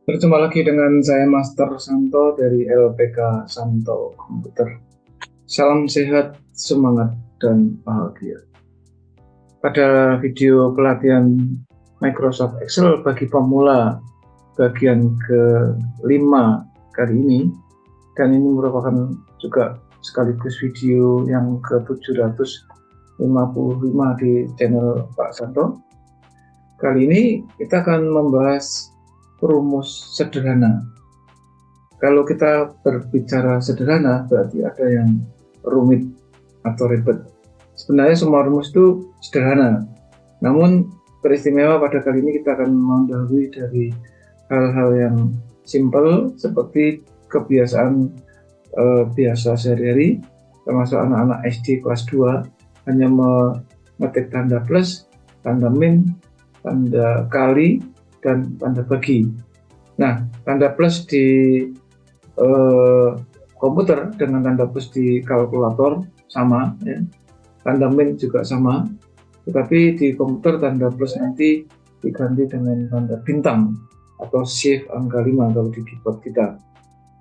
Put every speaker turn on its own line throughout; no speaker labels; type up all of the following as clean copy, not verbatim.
Berjumpa lagi dengan saya Master Santo dari LPK Santo Komputer. Salam sehat, semangat, dan bahagia. Pada video pelatihan Microsoft Excel bagi pemula bagian ke-5 kali ini, dan ini merupakan juga sekaligus video yang ke-755 di channel Pak Santo. Kali ini kita akan membahas rumus sederhana. Kalau kita berbicara sederhana, berarti ada yang rumit atau ribet. Sebenarnya semua rumus itu sederhana. Namun beristimewa pada kali ini kita akan mendahului dari hal-hal yang simple seperti kebiasaan biasa sehari-hari, termasuk anak-anak SD kelas 2 hanya mengetik tanda plus, tanda min, tanda kali, dan tanda bagi. Nah, tanda plus di komputer dengan tanda plus di kalkulator sama, ya. Tanda min juga sama, tetapi di komputer tanda plus nanti diganti dengan tanda bintang atau shift angka 5 kalau di keyboard kita.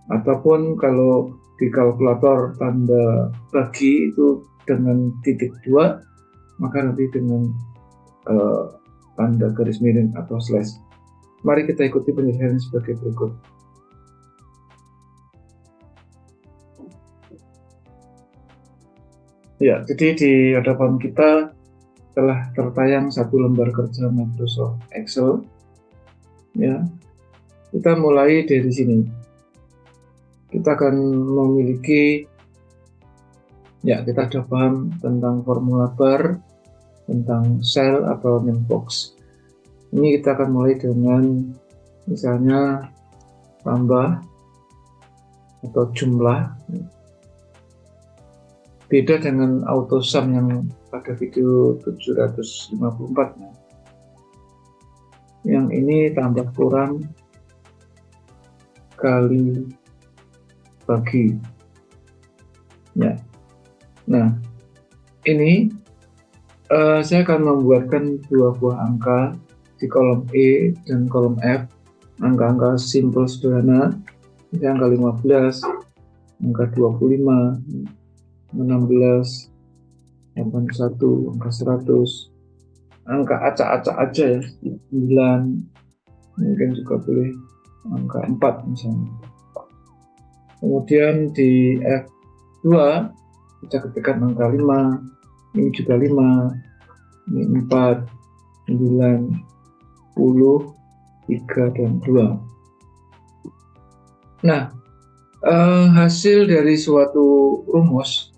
Ataupun kalau di kalkulator tanda bagi itu dengan titik 2, maka nanti dengan tanda garis miring atau slash. Mari kita ikuti penjelasannya sebagai berikut. Ya, jadi di hadapan kita telah tertayang satu lembar kerja Microsoft Excel. Ya, kita mulai dari sini. Kita akan memiliki, ya kita sudah paham tentang formula bar, tentang cell atau name box. Ini kita akan mulai dengan misalnya tambah atau jumlah. Beda dengan auto sum yang pada video 754 ya. Yang ini tambah kurang kali bagi ya. Nah, ini saya akan membuatkan dua buah angka di kolom E dan kolom F, angka-angka simple sederhana, misalnya angka 15, angka 25, 16, 81, angka 100, angka acak-acak aja ya, 9, mungkin juga boleh angka 4 misalnya. Kemudian di F2 kita ketikkan angka 5, ini juga 5, ini 4, 9, 10, 3, dan 2. Nah, hasil dari suatu rumus,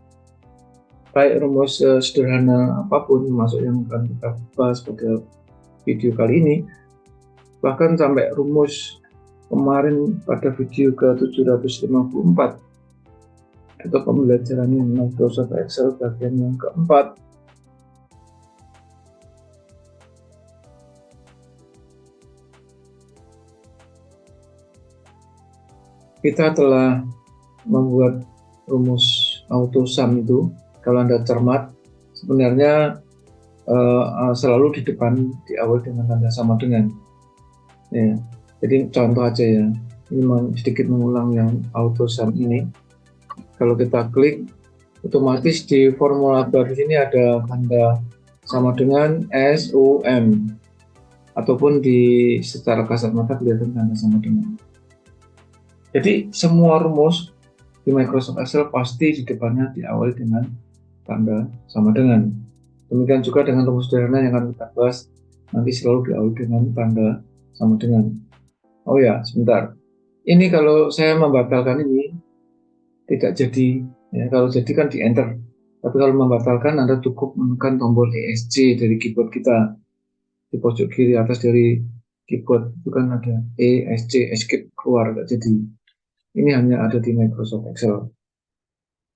baik rumus sederhana apapun, termasuk yang akan kita bahas pada video kali ini, bahkan sampai rumus kemarin pada video ke-754 atau pembelajaran Microsoft Excel bagian yang keempat, kita telah membuat rumus auto sum itu. Kalau Anda cermat, sebenarnya selalu di depan diawali dengan tanda sama dengan. Ya, jadi contoh aja ya, ini sedikit mengulang yang auto sum ini. Kalau kita klik, otomatis di formula bar di sini ada tanda sama dengan SUM, ataupun di secara kasat mata kelihatan tanda sama dengan. Jadi semua rumus di Microsoft Excel pasti di depannya diawali dengan tanda sama dengan. Demikian juga dengan rumus sederhana yang akan kita bahas nanti selalu diawali dengan tanda sama dengan. Oh ya, sebentar. Ini kalau saya membatalkan ini tidak jadi. Ya, kalau jadi kan di enter. Tapi kalau membatalkan Anda cukup menekan tombol ESC dari keyboard kita. Di pojok kiri atas dari keyboard itu kan ada ESC, escape keluar, tidak jadi. Ini hanya ada di Microsoft Excel.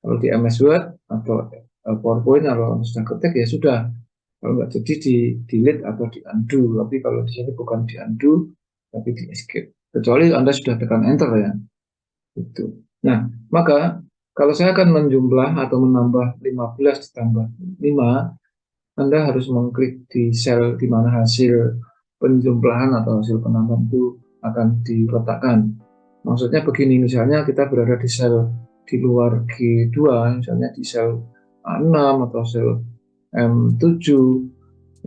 Kalau di MS Word atau PowerPoint kalau sudah ketik ya sudah. Kalau nggak jadi di delete atau di undo. Tapi kalau di sini bukan di undo, tapi di escape. Kecuali Anda sudah tekan enter ya. Itu. Nah, maka kalau saya akan menjumlah atau menambah 15 ditambah 5, Anda harus mengklik di sel di mana hasil penjumlahan atau hasil penambahan itu akan diletakkan. Maksudnya begini, misalnya kita berada di sel di luar G2, misalnya di sel A6 atau sel M7,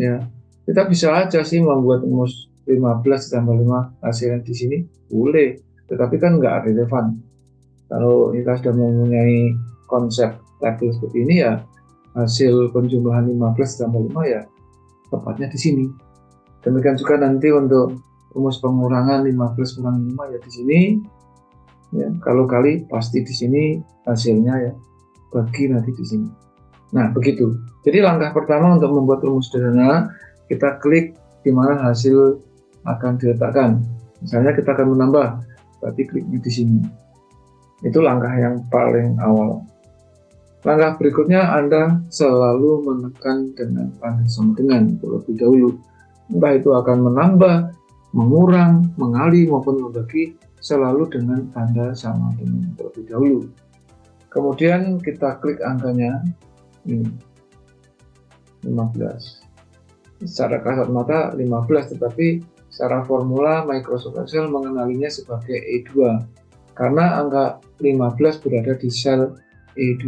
ya kita bisa aja sih membuat rumus 15 ditambah 5 hasilnya di sini boleh, tetapi kan nggak relevan. Kalau kita sudah mempunyai konsep level seperti ini, ya hasil penjumlahan 15 ditambah 5 ya tepatnya di sini. Demikian juga nanti untuk rumus pengurangan 15 kurangi 5 ya di sini, ya kalau kali pasti di sini hasilnya, ya bagi nanti di sini. Nah begitu. Jadi langkah pertama untuk membuat rumus sederhana, kita klik di mana hasil akan diletakkan. Misalnya kita akan menambah, berarti kliknya di sini. Itu langkah yang paling awal. Langkah berikutnya Anda selalu menekan dengan tanda sama dengan terlebih dahulu. Entah itu akan menambah, mengurang, mengali maupun membagi, selalu dengan tanda sama dengan terlebih dahulu. Kemudian kita klik angkanya ini 15. Secara kasat mata 15, tetapi secara formula Microsoft Excel mengenalinya sebagai E2 karena angka 15 berada di sel E2.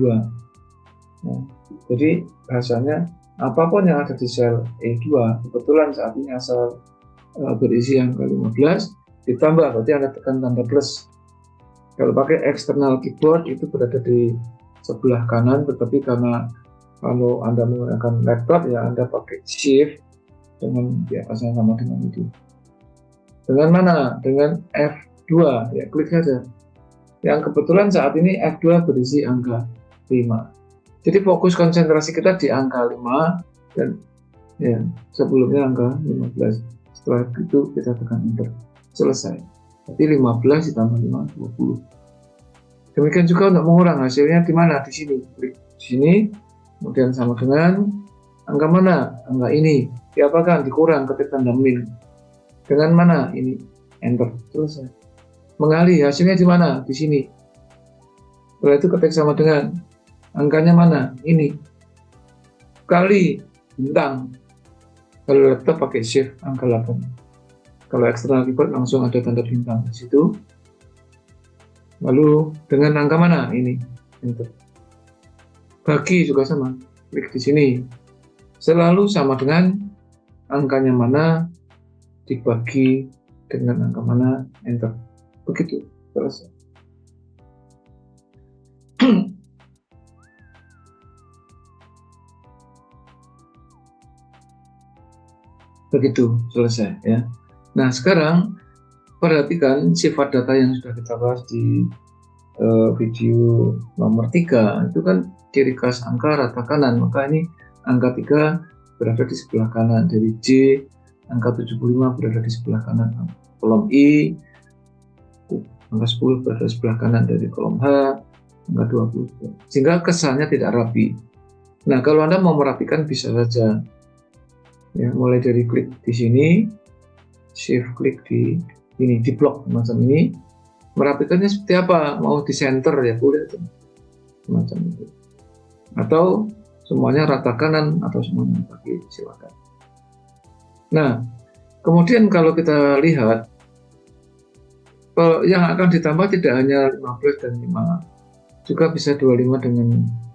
Nah, jadi bahasanya apapun yang ada di sel E2, kebetulan saat ini asal berisi angka 15, ditambah berarti Anda tekan tanda plus. Kalau pakai external keyboard itu berada di sebelah kanan, tetapi karena kalau Anda menggunakan laptop ya Anda pakai shift dengan di atasnya sama dengan itu. Dengan mana? Dengan F2, ya klik saja. Yang kebetulan saat ini F2 berisi angka 5. Jadi fokus konsentrasi kita di angka 5 dan ya sebelumnya angka 15. Setelah itu kita tekan enter. Selesai. Jadi 15 ditambah 5, 20. Demikian juga untuk mengurang, hasilnya di mana? Di sini. Klik di sini. Kemudian sama dengan angka mana? Angka ini. Diapakan? Dikurang, ketik tanda min. Dengan mana? Ini. Enter. Selesai. Mengali, hasilnya di mana? Di sini. Setelah itu ketik sama dengan angkanya mana? Ini. Kali bintang. Kalau laptop pakai shift angka 8. Kalau eksternal keyboard langsung ada tanda bintang di situ. Lalu dengan angka mana? Ini. Enter. Bagi juga sama. Klik di sini. Selalu sama dengan angkanya mana dibagi dengan angka mana. Enter. Begitu. Selesai. Begitu, selesai ya. Nah sekarang perhatikan sifat data yang sudah kita bahas di video nomor 3. Itu kan ciri khas angka rata kanan, maka ini angka 3 berada di sebelah kanan dari J, angka 75 berada di sebelah kanan kolom I, angka 10 berada di sebelah kanan dari kolom H, angka 20, sehingga kesannya tidak rapi. Nah kalau Anda mau merapikan bisa saja, ya mulai dari klik di sini, shift klik di ini, di blok macam ini. Merapikannya seperti apa? Mau di center ya boleh semacam itu, atau semuanya rata kanan atau semuanya bagi, silakan. Nah kemudian kalau kita lihat yang akan ditambah tidak hanya 15 dan 5, juga bisa 25 dengan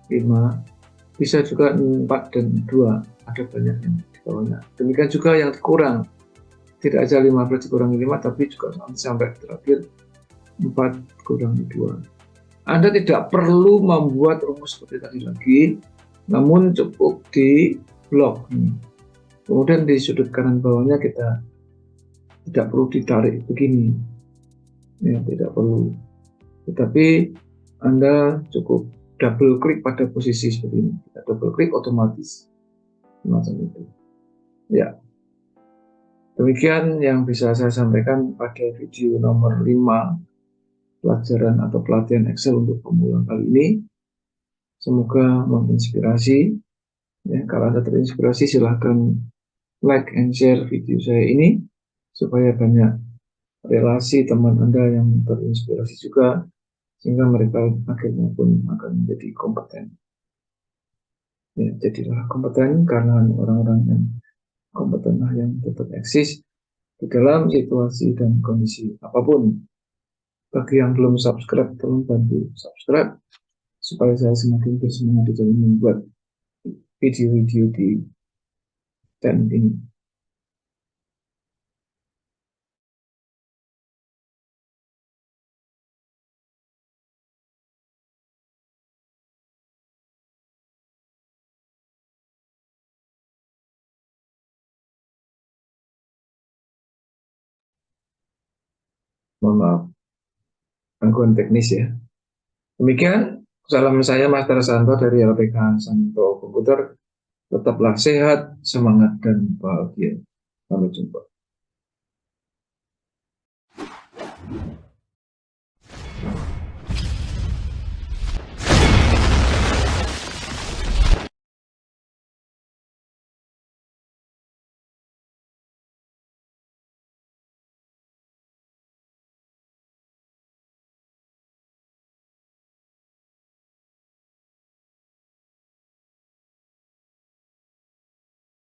5, bisa juga 4 dan 2, ada banyak yang di bawahnya. Demikian juga yang kurang, tidak aja 15 dikurangi 5, tapi juga sampai terakhir 4 kurangi 2. Anda tidak perlu membuat rumus seperti tadi lagi, namun cukup di blok ini. Kemudian di sudut kanan bawahnya kita tidak perlu ditarik begini, ya tidak perlu. Tetapi Anda cukup double klik pada posisi seperti ini, kita double klik otomatis semacam itu. Ya, demikian yang bisa saya sampaikan pada video nomor 5 pelajaran atau pelatihan Excel untuk pemula kali ini. Semoga menginspirasi. Ya, kalau Anda terinspirasi silahkan like and share video saya ini supaya banyak relasi teman Anda yang terinspirasi juga, sehingga mereka akhirnya pun akan menjadi kompeten. Ya, jadilah kompeten karena orang-orang yang kompetenlah yang tetap eksis di dalam situasi dan kondisi apapun. Bagi yang belum subscribe, tolong bantu subscribe supaya saya semakin bersemangat di dalam membuat video-video di channel ini. Mohon maaf, gangguan teknis ya. Demikian, salam saya Mas Santo dari LPK Santo Komputer. Tetaplah sehat, semangat, dan bahagia. Sampai jumpa.